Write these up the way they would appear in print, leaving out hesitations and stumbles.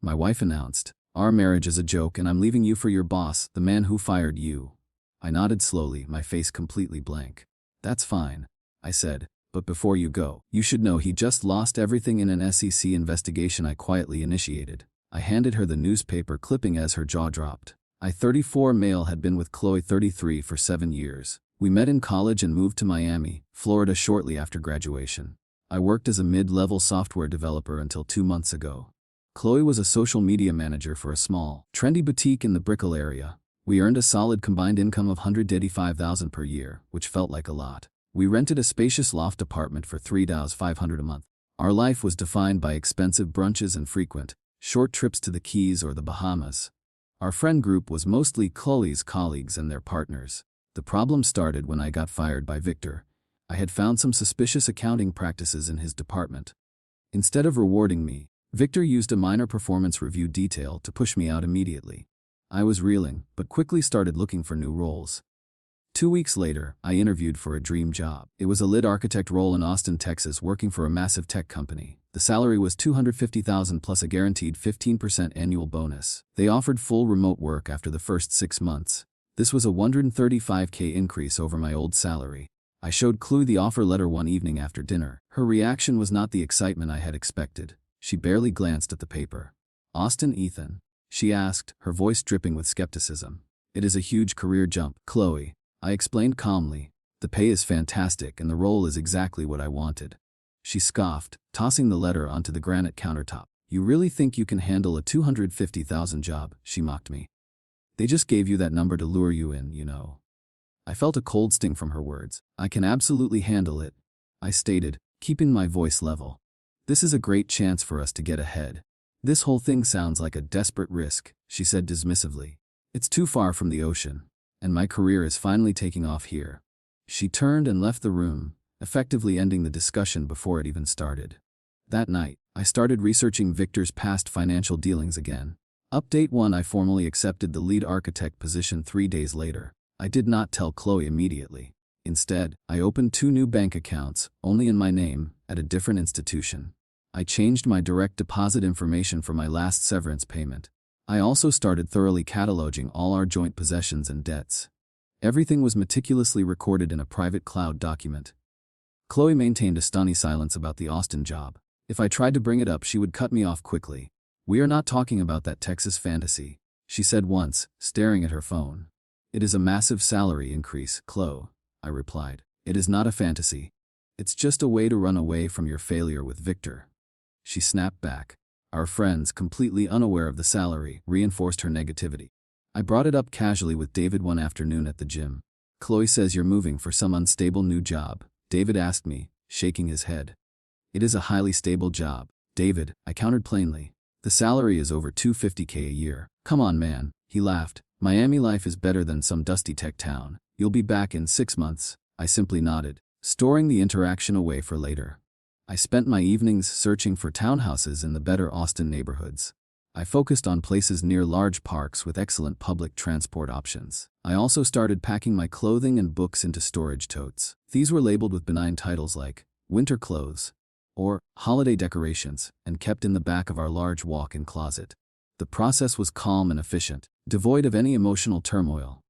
my wife announced. Our marriage is a joke and I'm leaving you for your boss, the man who fired you. I nodded slowly, my face completely blank. That's fine, I said, but before you go, you should know he just lost everything in an SEC investigation I quietly initiated. I handed her the newspaper clipping as her jaw dropped. I, 34 male, had been with Chloe, 33, for 7 years. We met in college and moved to Miami, Florida shortly after graduation. I worked as a mid-level software developer until 2 months ago. Chloe was a social media manager for a small, trendy boutique in the Brickell area. We earned a solid combined income of $185,000 per year, which felt like a lot. We rented a spacious loft apartment for $3,500 a month. Our life was defined by expensive brunches and frequent, short trips to the Keys or the Bahamas. Our friend group was mostly Chloe's colleagues and their partners. The problem started when I got fired by Victor. I had found some suspicious accounting practices in his department. Instead of rewarding me, Victor used a minor performance review detail to push me out immediately. I was reeling, but quickly started looking for new roles. 2 weeks later, I interviewed for a dream job. It was a lead architect role in Austin, Texas, working for a massive tech company. The salary was $250,000 plus a guaranteed 15% annual bonus. They offered full remote work after the first 6 months. This was a $135K increase over my old salary. I showed Chloe the offer letter one evening after dinner. Her reaction was not the excitement I had expected. She barely glanced at the paper. "Austin, Ethan?" she asked, her voice dripping with skepticism. "It is a huge career jump, Chloe," I explained calmly. "The pay is fantastic and the role is exactly what I wanted." She scoffed, tossing the letter onto the granite countertop. "You really think you can handle a $250,000 job?" she mocked me. "They just gave you that number to lure you in, you know." I felt a cold sting from her words. "I can absolutely handle it," I stated, keeping my voice level. "This is a great chance for us to get ahead." "This whole thing sounds like a desperate risk," she said dismissively. "It's too far from the ocean, and my career is finally taking off here." She turned and left the room, effectively ending the discussion before it even started. That night, I started researching Victor's past financial dealings again. Update 1: I formally accepted the lead architect position 3 days later. I did not tell Chloe immediately. Instead, I opened 2 new bank accounts, only in my name, at a different institution. I changed my direct deposit information for my last severance payment. I also started thoroughly cataloging all our joint possessions and debts. Everything was meticulously recorded in a private cloud document. Chloe maintained a stony silence about the Austin job. If I tried to bring it up, she would cut me off quickly. "We are not talking about that Texas fantasy," she said once, staring at her phone. "It is a massive salary increase, Chloe," I replied. "It is not a fantasy. It's just a way to run away from your failure with Victor." She snapped back. Our friends, completely unaware of the salary, reinforced her negativity. I brought it up casually with David one afternoon at the gym. "Chloe says you're moving for some unstable new job," David asked me, shaking his head. "It is a highly stable job, David," I countered plainly. "The salary is over $250K a year." "Come on, man," he laughed. "Miami life is better than some dusty tech town. You'll be back in 6 months." I simply nodded, storing the interaction away for later. I spent my evenings searching for townhouses in the better Austin neighborhoods. I focused on places near large parks with excellent public transport options. I also started packing my clothing and books into storage totes. These were labeled with benign titles like "winter clothes" or "holiday decorations," and kept in the back of our large walk-in closet. The process was calm and efficient, devoid of any emotional turmoil.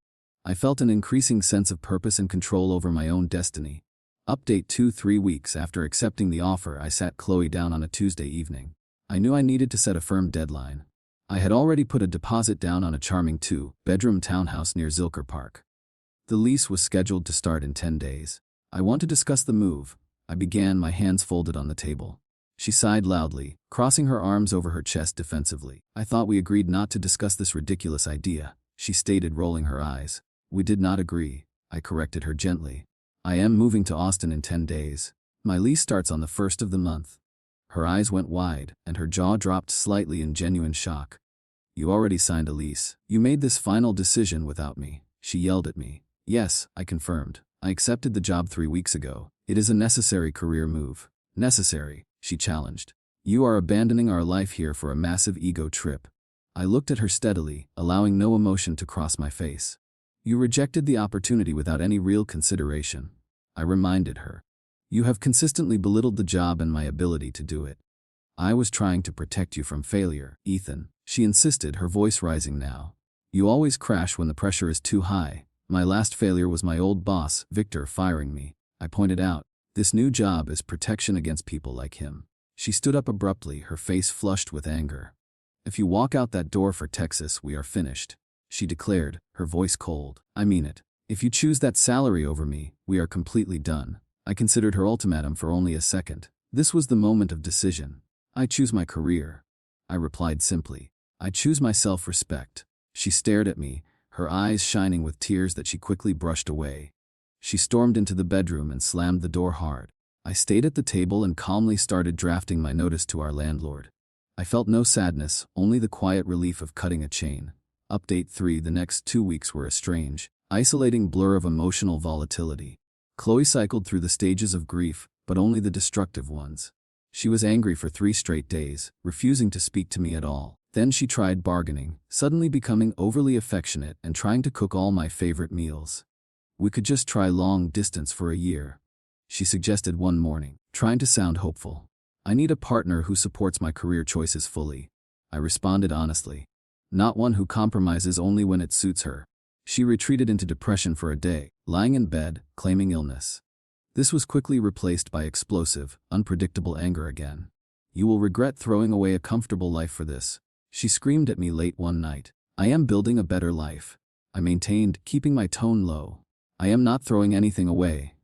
I felt an increasing sense of purpose and control over my own destiny. Update 2: 3 weeks after accepting the offer, I sat Chloe down on a Tuesday evening. I knew I needed to set a firm deadline. I had already put a deposit down on a charming 2-bedroom townhouse near Zilker Park. The lease was scheduled to start in 10 days. "I want to discuss the move," I began, my hands folded on the table. She sighed loudly, crossing her arms over her chest defensively. "I thought we agreed not to discuss this ridiculous idea," she stated, rolling her eyes. "We did not agree," I corrected her gently. "I am moving to Austin in 10 days. My lease starts on the 1st of the month." Her eyes went wide, and her jaw dropped slightly in genuine shock. "You already signed a lease. You made this final decision without me," she yelled at me. "Yes," I confirmed. "I accepted the job 3 weeks ago. It is a necessary career move." "Necessary?" she challenged. "You are abandoning our life here for a massive ego trip." I looked at her steadily, allowing no emotion to cross my face. "You rejected the opportunity without any real consideration," I reminded her. "You have consistently belittled the job and my ability to do it." I was trying to protect you from failure, Ethan, she insisted, her voice rising now. You always crash when the pressure is too high. My last failure was my old boss, Victor, firing me. I pointed out. This new job is protection against people like him. She stood up abruptly, her face flushed with anger. If you walk out that door for Texas, we are finished, she declared, her voice cold. I mean it. If you choose that salary over me, we are completely done. I considered her ultimatum for only a second. This was the moment of decision. I choose my career. I replied simply. I choose my self-respect. She stared at me, her eyes shining with tears that she quickly brushed away. She stormed into the bedroom and slammed the door hard. I stayed at the table and calmly started drafting my notice to our landlord. I felt no sadness, only the quiet relief of cutting a chain. Update 3. The next 2 weeks were a strange, isolating blur of emotional volatility. Chloe cycled through the stages of grief, but only the destructive ones. She was angry for 3 straight days, refusing to speak to me at all. Then she tried bargaining, suddenly becoming overly affectionate and trying to cook all my favorite meals. We could just try long distance for a year, she suggested one morning, trying to sound hopeful. I need a partner who supports my career choices fully, I responded honestly. Not one who compromises only when it suits her. She retreated into depression for a day, lying in bed, claiming illness. This was quickly replaced by explosive, unpredictable anger again. You will regret throwing away a comfortable life for this, she screamed at me late one night. I am building a better life, I maintained, keeping my tone low. I am not throwing anything away.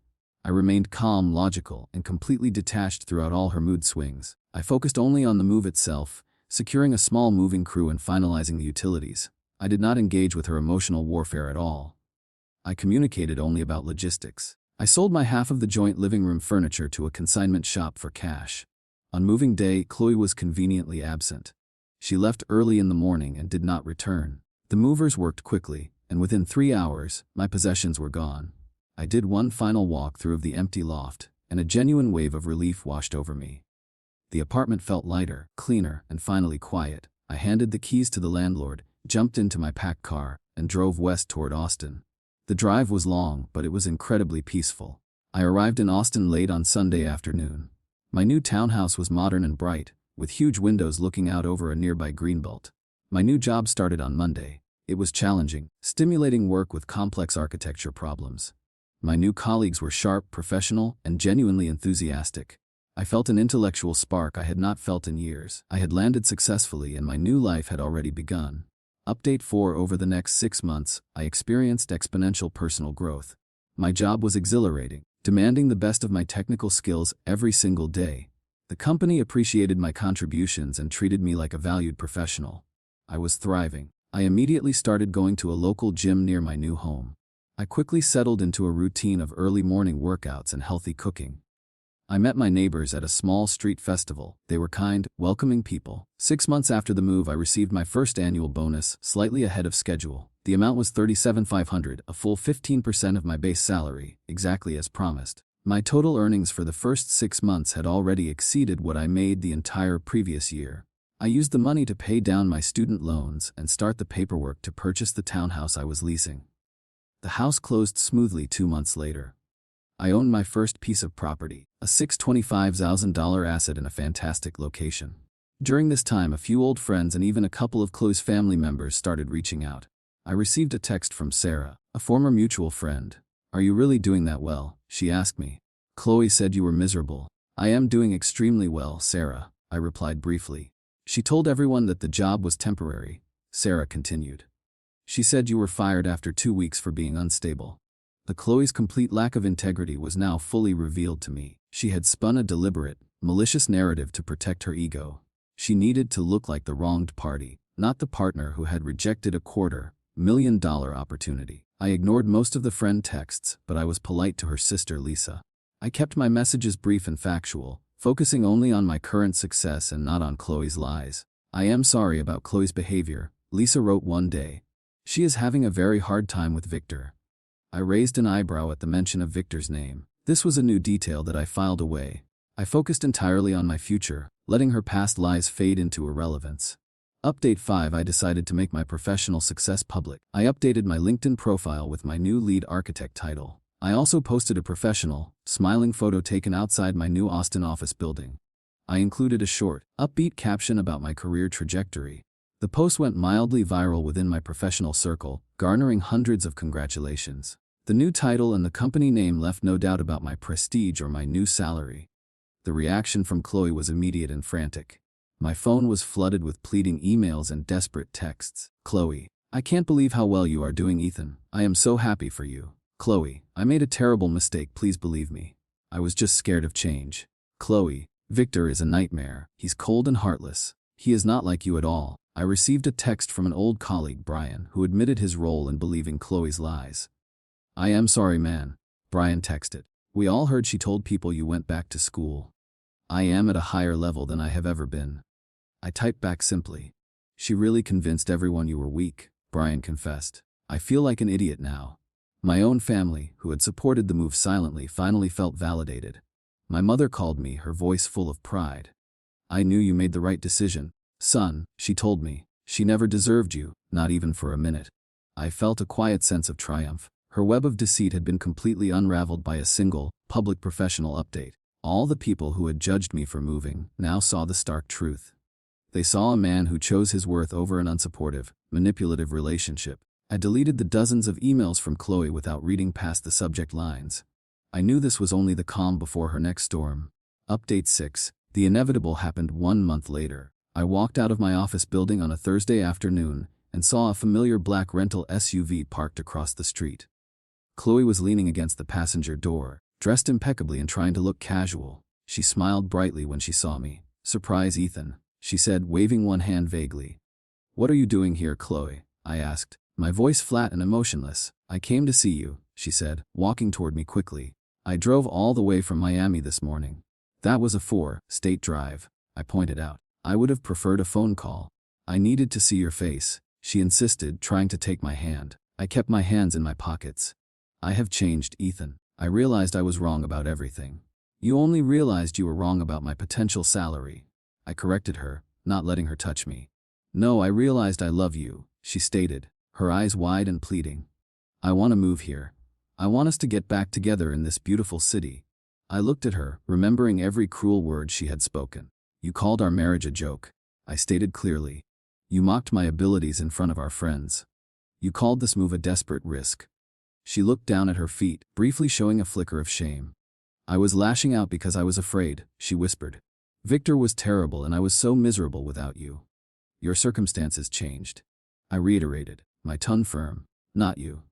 I remained calm, logical, and completely detached throughout all her mood swings. I focused only on the move itself, securing a small moving crew and finalizing the utilities. I did not engage with her emotional warfare at all. I communicated only about logistics. I sold my half of the joint living room furniture to a consignment shop for cash. On moving day, Chloe was conveniently absent. She left early in the morning and did not return. The movers worked quickly, and within 3 hours, my possessions were gone. I did one final walk through of the empty loft, and a genuine wave of relief washed over me. The apartment felt lighter, cleaner, and finally quiet. I handed the keys to the landlord, jumped into my packed car, and drove west toward Austin. The drive was long, but it was incredibly peaceful. I arrived in Austin late on Sunday afternoon. My new townhouse was modern and bright, with huge windows looking out over a nearby greenbelt. My new job started on Monday. It was challenging, stimulating work with complex architecture problems. My new colleagues were sharp, professional, and genuinely enthusiastic. I felt an intellectual spark I had not felt in years. I had landed successfully and my new life had already begun. Update 4. Over the next 6 months, I experienced exponential personal growth. My job was exhilarating, demanding the best of my technical skills every single day. The company appreciated my contributions and treated me like a valued professional. I was thriving. I immediately started going to a local gym near my new home. I quickly settled into a routine of early morning workouts and healthy cooking. I met my neighbors at a small street festival. They were kind, welcoming people. 6 months after the move, I received my first annual bonus, slightly ahead of schedule. The amount was $37,500, a full 15% of my base salary, exactly as promised. My total earnings for the first 6 months had already exceeded what I made the entire previous year. I used the money to pay down my student loans and start the paperwork to purchase the townhouse I was leasing. The house closed smoothly 2 months later. I owned my first piece of property, a $625,000 asset in a fantastic location. During this time, a few old friends and even a couple of close family members started reaching out. I received a text from Sarah, a former mutual friend. "Are you really doing that well?" she asked me. "Chloe said you were miserable." "I am doing extremely well, Sarah," I replied briefly. "She told everyone that the job was temporary," Sarah continued. "She said you were fired after 2 weeks for being unstable." The Chloe's complete lack of integrity was now fully revealed to me. She had spun a deliberate, malicious narrative to protect her ego. She needed to look like the wronged party, not the partner who had rejected a $250,000 opportunity. I ignored most of the friend texts, but I was polite to her sister Lisa. I kept my messages brief and factual, focusing only on my current success and not on Chloe's lies. "I am sorry about Chloe's behavior," Lisa wrote one day. "She is having a very hard time with Victor." I raised an eyebrow at the mention of Victor's name. This was a new detail that I filed away. I focused entirely on my future, letting her past lies fade into irrelevance. Update 5. I decided to make my professional success public. I updated my LinkedIn profile with my new lead architect title. I also posted a professional, smiling photo taken outside my new Austin office building. I included a short, upbeat caption about my career trajectory. The post went mildly viral within my professional circle, garnering hundreds of congratulations. The new title and the company name left no doubt about my prestige or my new salary. The reaction from Chloe was immediate and frantic. My phone was flooded with pleading emails and desperate texts. Chloe, I can't believe how well you are doing, Ethan. I am so happy for you. Chloe, I made a terrible mistake, please believe me. I was just scared of change. Chloe, Victor is a nightmare. He's cold and heartless. He is not like you at all. I received a text from an old colleague, Brian, who admitted his role in believing Chloe's lies. I am sorry, man. Brian texted. We all heard she told people you went back to school. I am at a higher level than I have ever been. I typed back simply. She really convinced everyone you were weak, Brian confessed. I feel like an idiot now. My own family, who had supported the move silently, finally felt validated. My mother called me, her voice full of pride. I knew you made the right decision, son, she told me. She never deserved you, not even for a minute. I felt a quiet sense of triumph. Her web of deceit had been completely unraveled by a single, public professional update. All the people who had judged me for moving now saw the stark truth. They saw a man who chose his worth over an unsupportive, manipulative relationship. I deleted the dozens of emails from Chloe without reading past the subject lines. I knew this was only the calm before her next storm. Update 6. The inevitable happened 1 month later. I walked out of my office building on a Thursday afternoon and saw a familiar black rental SUV parked across the street. Chloe was leaning against the passenger door, dressed impeccably and trying to look casual. She smiled brightly when she saw me. Surprise, Ethan, she said, waving one hand vaguely. What are you doing here, Chloe? I asked, my voice flat and emotionless. I came to see you, she said, walking toward me quickly. I drove all the way from Miami this morning. That was a 4-state drive, I pointed out. I would have preferred a phone call. I needed to see your face, she insisted, trying to take my hand. I kept my hands in my pockets. I have changed, Ethan. I realized I was wrong about everything. You only realized you were wrong about my potential salary. I corrected her, not letting her touch me. No, I realized I love you, she stated, her eyes wide and pleading. I want to move here. I want us to get back together in this beautiful city. I looked at her, remembering every cruel word she had spoken. You called our marriage a joke, I stated clearly. You mocked my abilities in front of our friends. You called this move a desperate risk. She looked down at her feet, briefly showing a flicker of shame. I was lashing out because I was afraid, she whispered. Victor was terrible and I was so miserable without you. Your circumstances changed. I reiterated, my tone firm. Not you.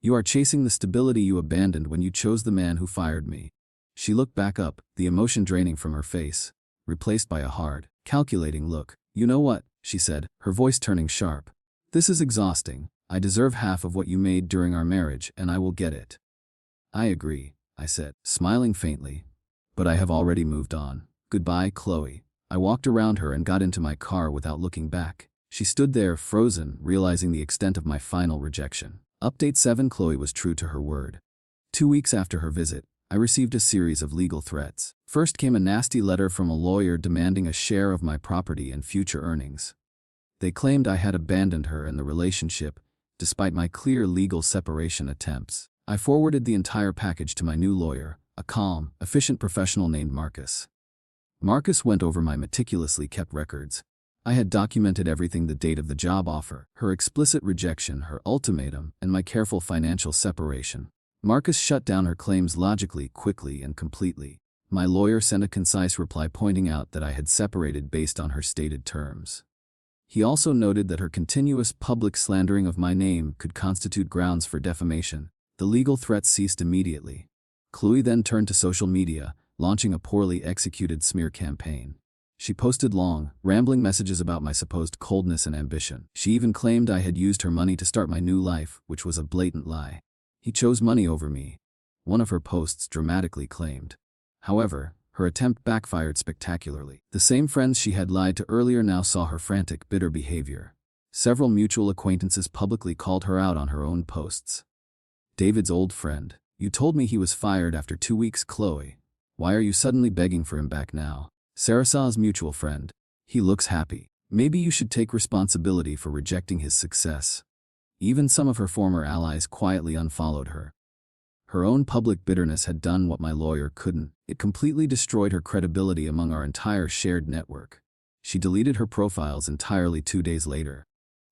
You are chasing the stability you abandoned when you chose the man who fired me. She looked back up, the emotion draining from her face, replaced by a hard, calculating look. You know what, she said, her voice turning sharp. This is exhausting. I deserve half of what you made during our marriage and I will get it. I agree, I said, smiling faintly. But I have already moved on. Goodbye, Chloe. I walked around her and got into my car without looking back. She stood there, frozen, realizing the extent of my final rejection. Update 7. Chloe was true to her word. 2 weeks after her visit, I received a series of legal threats. First came a nasty letter from a lawyer demanding a share of my property and future earnings. They claimed I had abandoned her and the relationship, despite my clear legal separation attempts. I forwarded the entire package to my new lawyer, a calm, efficient professional named Marcus. Marcus went over my meticulously kept records. I had documented everything: the date of the job offer, her explicit rejection, her ultimatum, and my careful financial separation. Marcus shut down her claims logically, quickly, and completely. My lawyer sent a concise reply pointing out that I had separated based on her stated terms. He also noted that her continuous public slandering of my name could constitute grounds for defamation. The legal threats ceased immediately. Chloe then turned to social media, launching a poorly executed smear campaign. She posted long, rambling messages about my supposed coldness and ambition. She even claimed I had used her money to start my new life, which was a blatant lie. He chose money over me, one of her posts dramatically claimed. However, her attempt backfired spectacularly. The same friends she had lied to earlier now saw her frantic, bitter behavior. Several mutual acquaintances publicly called her out on her own posts. David's old friend. You told me he was fired after 2 weeks, Chloe. Why are you suddenly begging for him back now? Sarasaw's mutual friend. He looks happy. Maybe you should take responsibility for rejecting his success. Even some of her former allies quietly unfollowed her. Her own public bitterness had done what my lawyer couldn't. It completely destroyed her credibility among our entire shared network. She deleted her profiles entirely 2 days later.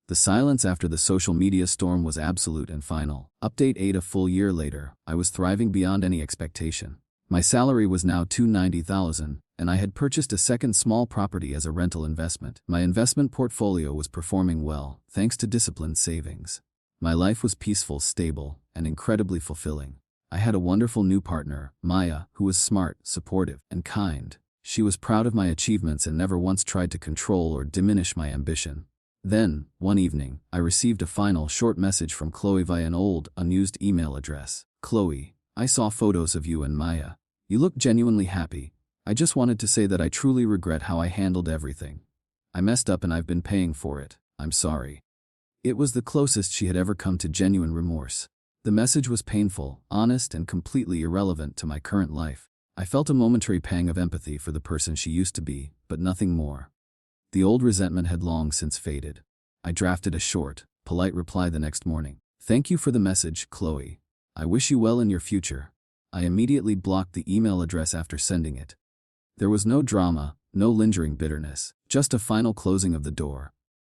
The silence after the social media storm was absolute and final. Update 8. A full year later, I was thriving beyond any expectation. My salary was now $290,000, and I had purchased a second small property as a rental investment. My investment portfolio was performing well, thanks to disciplined savings. My life was peaceful, stable, and incredibly fulfilling. I had a wonderful new partner, Maya, who was smart, supportive, and kind. She was proud of my achievements and never once tried to control or diminish my ambition. Then, one evening, I received a final short message from Chloe via an old, unused email address. Chloe, I saw photos of you and Maya. You look genuinely happy. I just wanted to say that I truly regret how I handled everything. I messed up and I've been paying for it. I'm sorry. It was the closest she had ever come to genuine remorse. The message was painful, honest, and completely irrelevant to my current life. I felt a momentary pang of empathy for the person she used to be, but nothing more. The old resentment had long since faded. I drafted a short, polite reply the next morning. Thank you for the message, Chloe. I wish you well in your future. I immediately blocked the email address after sending it. There was no drama, no lingering bitterness, just a final closing of the door.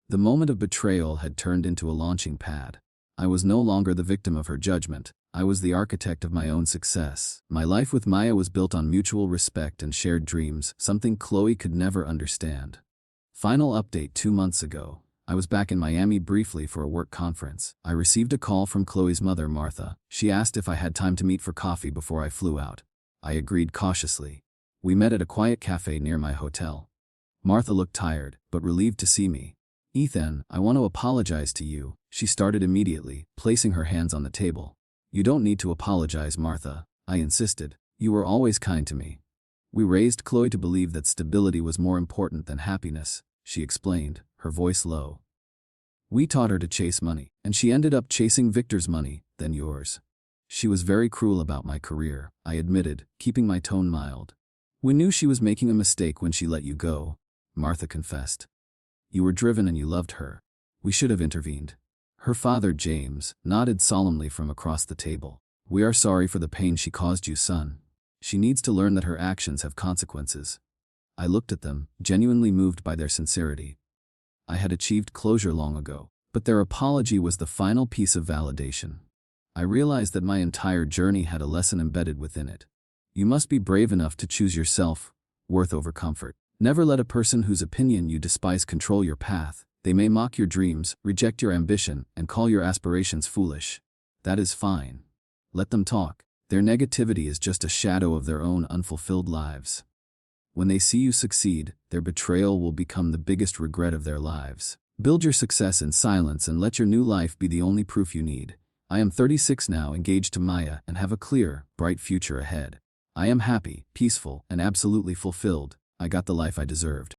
The moment of betrayal had turned into a launching pad. I was no longer the victim of her judgment. I was the architect of my own success. My life with Maya was built on mutual respect and shared dreams, something Chloe could never understand. Final update. 2 months ago, I was back in Miami briefly for a work conference. I received a call from Chloe's mother, Martha. She asked if I had time to meet for coffee before I flew out. I agreed cautiously. We met at a quiet cafe near my hotel. Martha looked tired, but relieved to see me. Ethan, I want to apologize to you, she started immediately, placing her hands on the table. You don't need to apologize, Martha, I insisted. You were always kind to me. We raised Chloe to believe that stability was more important than happiness, she explained, her voice low. We taught her to chase money, and she ended up chasing Victor's money, then yours. She was very cruel about my career, I admitted, keeping my tone mild. We knew she was making a mistake when she let you go, Martha confessed. You were driven and you loved her. We should have intervened. Her father, James, nodded solemnly from across the table. We are sorry for the pain she caused you, son. She needs to learn that her actions have consequences. I looked at them, genuinely moved by their sincerity. I had achieved closure long ago, but their apology was the final piece of validation. I realized that my entire journey had a lesson embedded within it. You must be brave enough to choose yourself, worth over comfort. Never let a person whose opinion you despise control your path. They may mock your dreams, reject your ambition, and call your aspirations foolish. That is fine. Let them talk. Their negativity is just a shadow of their own unfulfilled lives. When they see you succeed, their betrayal will become the biggest regret of their lives. Build your success in silence and let your new life be the only proof you need. I am 36 now, engaged to Maya, and have a clear, bright future ahead. I am happy, peaceful, and absolutely fulfilled. I got the life I deserved.